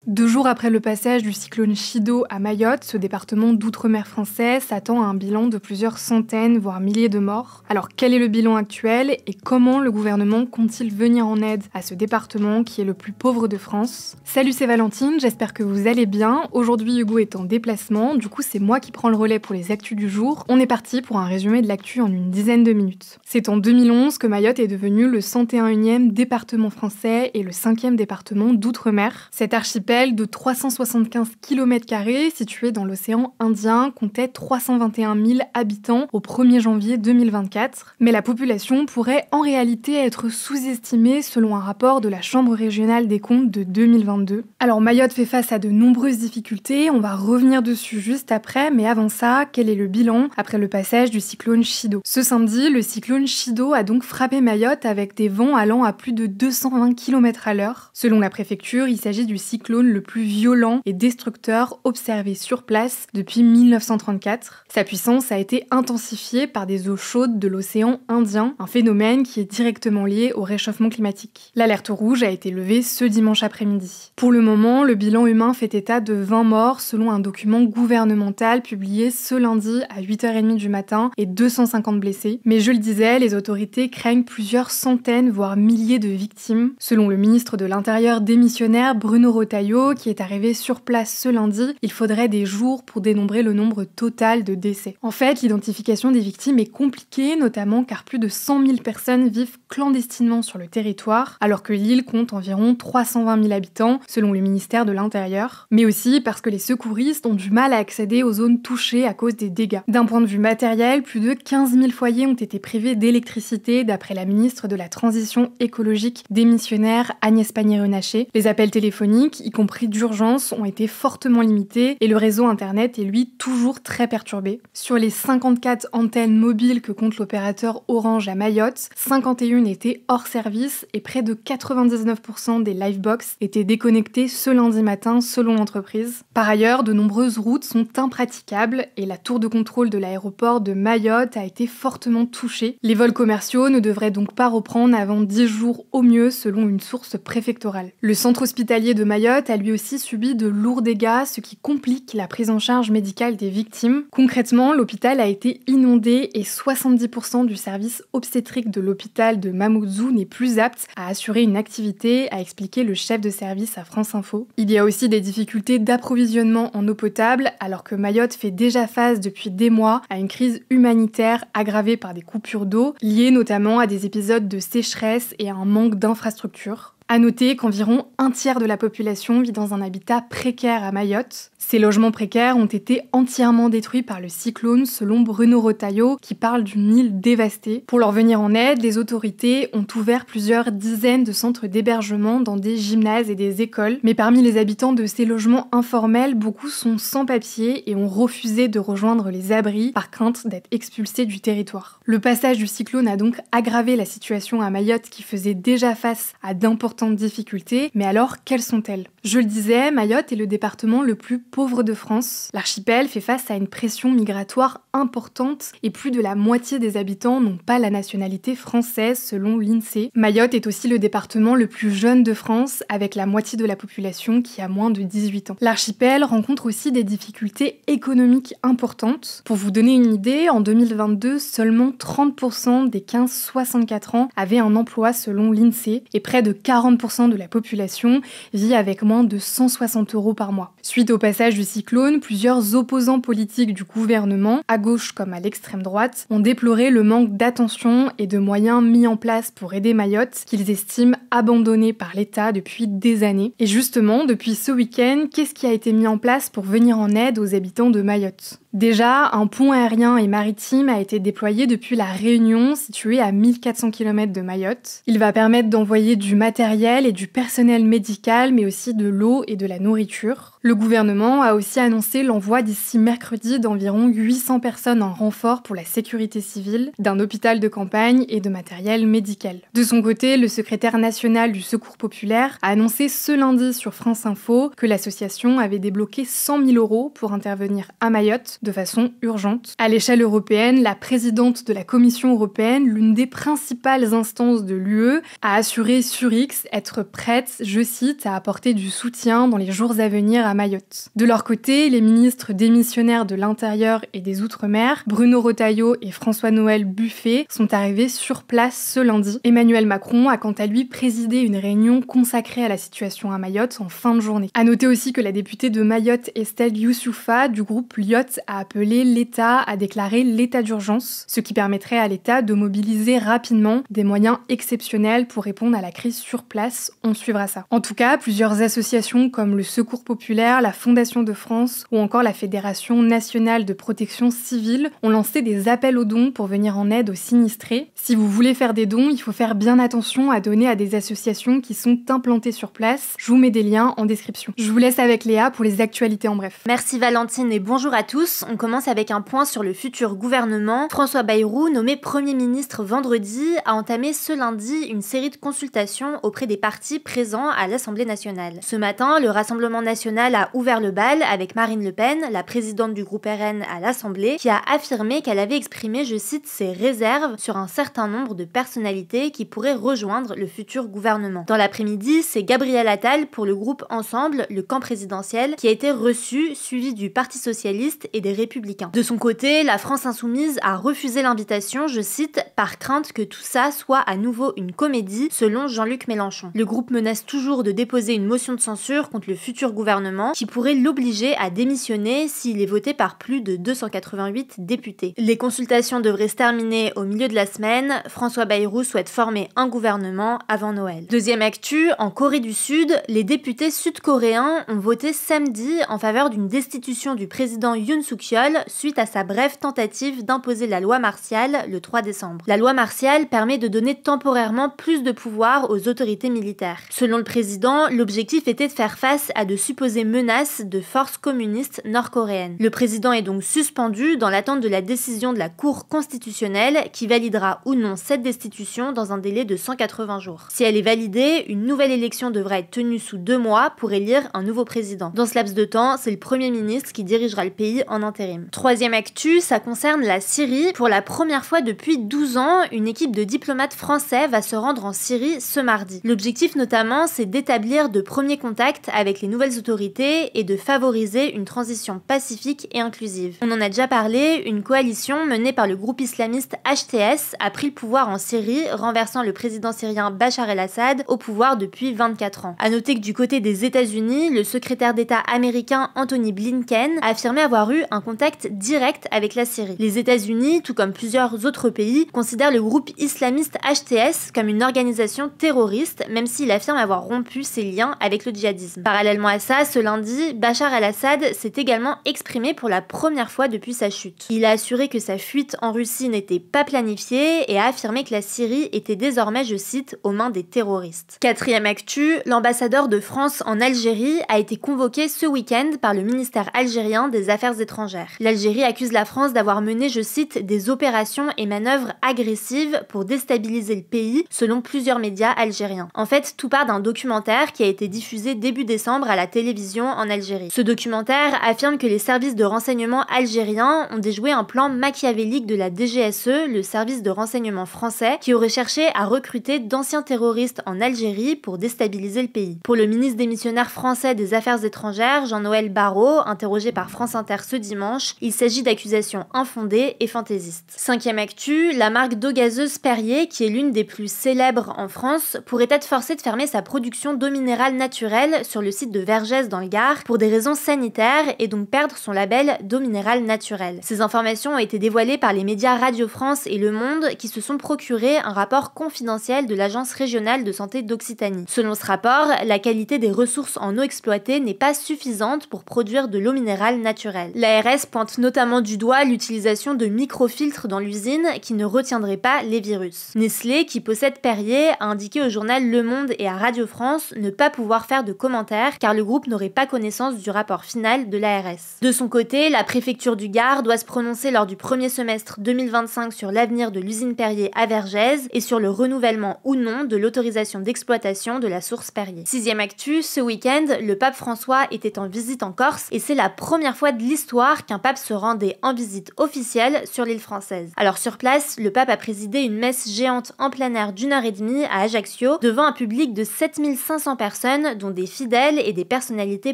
2 jours après le passage du cyclone Chido à Mayotte, ce département d'outre-mer français s'attend à un bilan de plusieurs centaines, voire milliers de morts. Alors quel est le bilan actuel et comment le gouvernement compte-t-il venir en aide à ce département qui est le plus pauvre de France? Salut, c'est Valentine, j'espère que vous allez bien. Aujourd'hui, Hugo est en déplacement, du coup c'est moi qui prends le relais pour les actus du jour. On est parti pour un résumé de l'actu en une dizaine de minutes. C'est en 2011 que Mayotte est devenu le 101e département français et le 5e département d'outre-mer. Cet archipel de 375 km², situé dans l'océan Indien, comptait 321 000 habitants au 1er janvier 2024. Mais la population pourrait en réalité être sous-estimée selon un rapport de la Chambre régionale des comptes de 2022. Alors Mayotte fait face à de nombreuses difficultés, on va revenir dessus juste après, mais avant ça, quel est le bilan après le passage du cyclone Chido? Ce samedi, le cyclone Chido a donc frappé Mayotte avec des vents allant à plus de 220 km/h. Selon la préfecture, il s'agit du cyclone le plus violent et destructeur observé sur place depuis 1934. Sa puissance a été intensifiée par des eaux chaudes de l'océan Indien, un phénomène qui est directement lié au réchauffement climatique. L'alerte rouge a été levée ce dimanche après-midi. Pour le moment, le bilan humain fait état de 20 morts selon un document gouvernemental publié ce lundi à 8h30 du matin et 250 blessés. Mais je le disais, les autorités craignent plusieurs centaines voire milliers de victimes. Selon le ministre de l'Intérieur démissionnaire Bruno Retailleau, qui est arrivé sur place ce lundi, il faudrait des jours pour dénombrer le nombre total de décès. En fait, l'identification des victimes est compliquée, notamment car plus de 100 000 personnes vivent clandestinement sur le territoire, alors que l'île compte environ 320 000 habitants, selon le ministère de l'Intérieur. Mais aussi parce que les secouristes ont du mal à accéder aux zones touchées à cause des dégâts. D'un point de vue matériel, plus de 15 000 foyers ont été privés d'électricité, d'après la ministre de la Transition écologique démissionnaire Agnès Pannier-Runacher. Les appels téléphoniques, y compris d'urgence, ont été fortement limités et le réseau internet est lui toujours très perturbé. Sur les 54 antennes mobiles que compte l'opérateur Orange à Mayotte, 51 étaient hors service et près de 99% des livebox étaient déconnectés ce lundi matin selon l'entreprise. Par ailleurs, de nombreuses routes sont impraticables et la tour de contrôle de l'aéroport de Mayotte a été fortement touchée. Les vols commerciaux ne devraient donc pas reprendre avant 10 jours au mieux selon une source préfectorale. Le centre hospitalier de Mayotte a lui aussi subi de lourds dégâts, ce qui complique la prise en charge médicale des victimes. Concrètement, l'hôpital a été inondé et 70% du service obstétrique de l'hôpital de Mamoudzou n'est plus apte à assurer une activité, a expliqué le chef de service à France Info. Il y a aussi des difficultés d'approvisionnement en eau potable, alors que Mayotte fait déjà face depuis des mois à une crise humanitaire aggravée par des coupures d'eau, liées notamment à des épisodes de sécheresse et à un manque d'infrastructures. À noter qu'environ un tiers de la population vit dans un habitat précaire à Mayotte. Ces logements précaires ont été entièrement détruits par le cyclone, selon Bruno Retailleau, qui parle d'une île dévastée. Pour leur venir en aide, les autorités ont ouvert plusieurs dizaines de centres d'hébergement dans des gymnases et des écoles. Mais parmi les habitants de ces logements informels, beaucoup sont sans papier et ont refusé de rejoindre les abris par crainte d'être expulsés du territoire. Le passage du cyclone a donc aggravé la situation à Mayotte, qui faisait déjà face à d'importantes difficultés, mais alors quelles sont-elles? Je le disais, Mayotte est le département le plus pauvre de France. L'archipel fait face à une pression migratoire importante et plus de la moitié des habitants n'ont pas la nationalité française selon l'INSEE. Mayotte est aussi le département le plus jeune de France, avec la moitié de la population qui a moins de 18 ans. L'archipel rencontre aussi des difficultés économiques importantes. Pour vous donner une idée, en 2022, seulement 30% des 15-64 ans avaient un emploi selon l'INSEE et près de 40% de la population vit avec moins de 160 € par mois. Suite au passage du cyclone, plusieurs opposants politiques du gouvernement, à gauche comme à l'extrême droite, ont déploré le manque d'attention et de moyens mis en place pour aider Mayotte, qu'ils estiment abandonnée par l'État depuis des années. Et justement, depuis ce week-end, qu'est-ce qui a été mis en place pour venir en aide aux habitants de Mayotte? Déjà, un pont aérien et maritime a été déployé depuis La Réunion, située à 1400 km de Mayotte. Il va permettre d'envoyer du matériel et du personnel médical, mais aussi de l'eau et de la nourriture. Le gouvernement a aussi annoncé l'envoi d'ici mercredi d'environ 800 personnes en renfort pour la sécurité civile, d'un hôpital de campagne et de matériel médical. De son côté, le secrétaire national du Secours populaire a annoncé ce lundi sur France Info que l'association avait débloqué 100 000 € pour intervenir à Mayotte de façon urgente. À l'échelle européenne, la présidente de la Commission européenne, l'une des principales instances de l'UE, a assuré sur X être prête, je cite, à apporter du soutien dans les jours à venir à Mayotte. De leur côté, les ministres démissionnaires de l'Intérieur et des Outre-mer, Bruno Retailleau et François-Noël Buffet, sont arrivés sur place ce lundi. Emmanuel Macron a quant à lui présidé une réunion consacrée à la situation à Mayotte en fin de journée. À noter aussi que la députée de Mayotte, Estelle Youssoufa, du groupe Lyotte, a appelé l'État à déclarer l'état d'urgence, ce qui permettrait à l'État de mobiliser rapidement des moyens exceptionnels pour répondre à la crise sur place. On suivra ça. En tout cas, plusieurs associations comme le Secours populaire, la Fondation de France ou encore la Fédération nationale de protection civile ont lancé des appels aux dons pour venir en aide aux sinistrés. Si vous voulez faire des dons, il faut faire bien attention à donner à des associations qui sont implantées sur place. Je vous mets des liens en description. Je vous laisse avec Léa pour les actualités en bref. Merci Valentine et bonjour à tous. On commence avec un point sur le futur gouvernement. François Bayrou, nommé Premier ministre vendredi, a entamé ce lundi une série de consultations auprès des partis présents à l'Assemblée nationale. Ce matin, le Rassemblement national a ouvert le bal avec Marine Le Pen, la présidente du groupe RN à l'Assemblée, qui a affirmé qu'elle avait exprimé, je cite, ses réserves sur un certain nombre de personnalités qui pourraient rejoindre le futur gouvernement. Dans l'après-midi, c'est Gabriel Attal pour le groupe Ensemble, le camp présidentiel, qui a été reçu, suivi du Parti socialiste et des Républicains. De son côté, la France insoumise a refusé l'invitation, je cite, par crainte que tout ça soit à nouveau une comédie, selon Jean-Luc Mélenchon. Le groupe menace toujours de déposer une motion de censure contre le futur gouvernement qui pourrait l'obliger à démissionner s'il est voté par plus de 288 députés. Les consultations devraient se terminer au milieu de la semaine. François Bayrou souhaite former un gouvernement avant Noël. Deuxième actu, en Corée du Sud, les députés sud-coréens ont voté samedi en faveur d'une destitution du président Yoon Suk-yeol suite à sa brève tentative d'imposer la loi martiale le 3 décembre. La loi martiale permet de donner temporairement plus de pouvoir aux autorités militaires. Selon le président, l'objectif était de faire face à de supposées menaces de forces communistes nord-coréennes. Le président est donc suspendu dans l'attente de la décision de la Cour constitutionnelle qui validera ou non cette destitution dans un délai de 180 jours. Si elle est validée, une nouvelle élection devra être tenue sous 2 mois pour élire un nouveau président. Dans ce laps de temps, c'est le Premier ministre qui dirigera le pays en intérim. Troisième actu, ça concerne la Syrie. Pour la première fois depuis 12 ans, une équipe de diplomates français va se rendre en Syrie ce mardi. L'objectif notamment, c'est d'établir de premiers contacts avec les nouvelles autorités et de favoriser une transition pacifique et inclusive. On en a déjà parlé, une coalition menée par le groupe islamiste HTS a pris le pouvoir en Syrie, renversant le président syrien Bachar el-Assad au pouvoir depuis 24 ans. A noter que du côté des États-Unis, le secrétaire d'État américain Anthony Blinken a affirmé avoir eu un contact direct avec la Syrie. Les États-Unis, tout comme plusieurs autres pays, considèrent le groupe islamiste HTS comme une organisation terroriste, même s'il affirme avoir rompu ses liens avec le djihadisme. Parallèlement à ça, ce lundi, Bachar el-Assad s'est également exprimé pour la première fois depuis sa chute. Il a assuré que sa fuite en Russie n'était pas planifiée et a affirmé que la Syrie était désormais, je cite, aux mains des terroristes. Quatrième actu, l'ambassadeur de France en Algérie a été convoqué ce week-end par le ministère algérien des Affaires étrangères. L'Algérie accuse la France d'avoir mené, je cite, des opérations et manœuvres agressives pour déstabiliser le pays, selon plusieurs médias algériens. En fait, tout part d'un documentaire qui a été diffusé début décembre à la télévision en Algérie. Ce documentaire affirme que les services de renseignement algériens ont déjoué un plan machiavélique de la DGSE, le service de renseignement français, qui aurait cherché à recruter d'anciens terroristes en Algérie pour déstabiliser le pays. Pour le ministre démissionnaire français des Affaires étrangères, Jean-Noël Barrot, interrogé par France Inter ce dimanche, il s'agit d'accusations infondées et fantaisistes. Cinquième actu, la marque d'eau gazeuse Perrier, qui est l'une des plus célèbres en France, pourrait être forcée de fermer sa production d'eau minérale naturelle sur le site de Vergès dans le Gard pour des raisons sanitaires et donc perdre son label d'eau minérale naturelle. Ces informations ont été dévoilées par les médias Radio France et Le Monde qui se sont procurés un rapport confidentiel de l'Agence régionale de santé d'Occitanie. Selon ce rapport, la qualité des ressources en eau exploitées n'est pas suffisante pour produire de l'eau minérale naturelle. L'ARS pointe notamment du doigt l'utilisation de microfiltres dans l'usine qui ne retiendraient pas les virus. Nestlé, qui possède Perrier, a indiqué au journal Le Monde et à Radio France ne pas pouvoir faire de commentaires car le groupe n'aurait pas connaissance du rapport final de l'ARS. De son côté, la préfecture du Gard doit se prononcer lors du premier semestre 2025 sur l'avenir de l'usine Perrier à Vergès et sur le renouvellement ou non de l'autorisation d'exploitation de la source Perrier. Sixième actu, ce week-end, le pape François était en visite en Corse et c'est la première fois de l'histoire savoir qu'un pape se rendait en visite officielle sur l'île française. Alors sur place, le pape a présidé une messe géante en plein air d'1h30 à Ajaccio, devant un public de 7500 personnes, dont des fidèles et des personnalités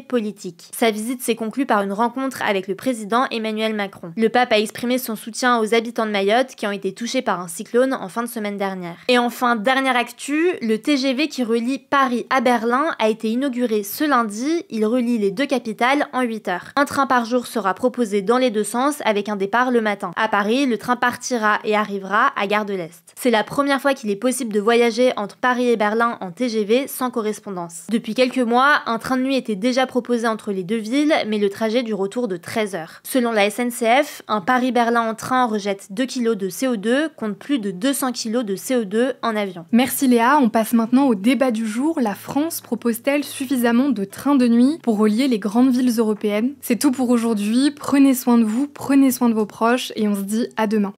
politiques. Sa visite s'est conclue par une rencontre avec le président Emmanuel Macron. Le pape a exprimé son soutien aux habitants de Mayotte qui ont été touchés par un cyclone en fin de semaine dernière. Et enfin, dernière actu, le TGV qui relie Paris à Berlin a été inauguré ce lundi. Il relie les deux capitales en 8 heures. Un train par jour sera proposé dans les deux sens avec un départ le matin. À Paris, le train partira et arrivera à Gare de l'Est. C'est la première fois qu'il est possible de voyager entre Paris et Berlin en TGV sans correspondance. Depuis quelques mois, un train de nuit était déjà proposé entre les deux villes, mais le trajet du retour de 13 heures. Selon la SNCF, un Paris-Berlin en train rejette 2 kg de CO2 contre plus de 200 kg de CO2 en avion. Merci Léa, on passe maintenant au débat du jour. La France propose-t-elle suffisamment de trains de nuit pour relier les grandes villes européennes ? C'est tout pour aujourd'hui, prenez soin de vous, prenez soin de vos proches et on se dit à demain.